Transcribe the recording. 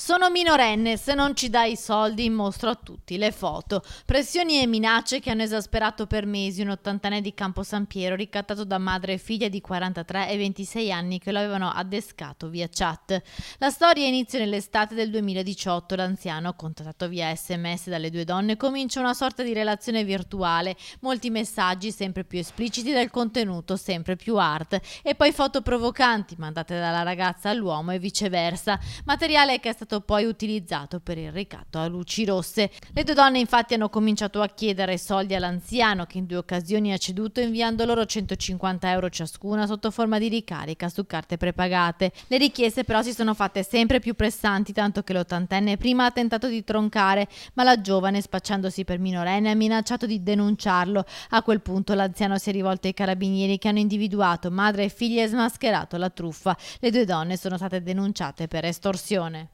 Sono minorenne, se non ci dai i soldi mostro a tutti le foto. Pressioni e minacce che hanno esasperato per mesi un ottantenne di Campo San Piero ricattato da madre e figlia di 43 e 26 anni che lo avevano addescato via chat. La storia inizia nell'estate del 2018. L'anziano, contattato via SMS dalle due donne, comincia una sorta di relazione virtuale, molti messaggi sempre più espliciti del contenuto sempre più hard e poi foto provocanti mandate dalla ragazza all'uomo e viceversa, materiale che è stato poi utilizzato per il ricatto a luci rosse. Le due donne infatti hanno cominciato a chiedere soldi all'anziano, che in 2 occasioni ha ceduto inviando loro 150 euro ciascuna sotto forma di ricarica su carte prepagate. Le richieste però si sono fatte sempre più pressanti, tanto che l'ottantenne prima ha tentato di troncare, ma la giovane, spacciandosi per minorenne, ha minacciato di denunciarlo. A quel punto l'anziano si è rivolto ai carabinieri, che hanno individuato madre e figlia e smascherato la truffa. Le due donne sono state denunciate per estorsione.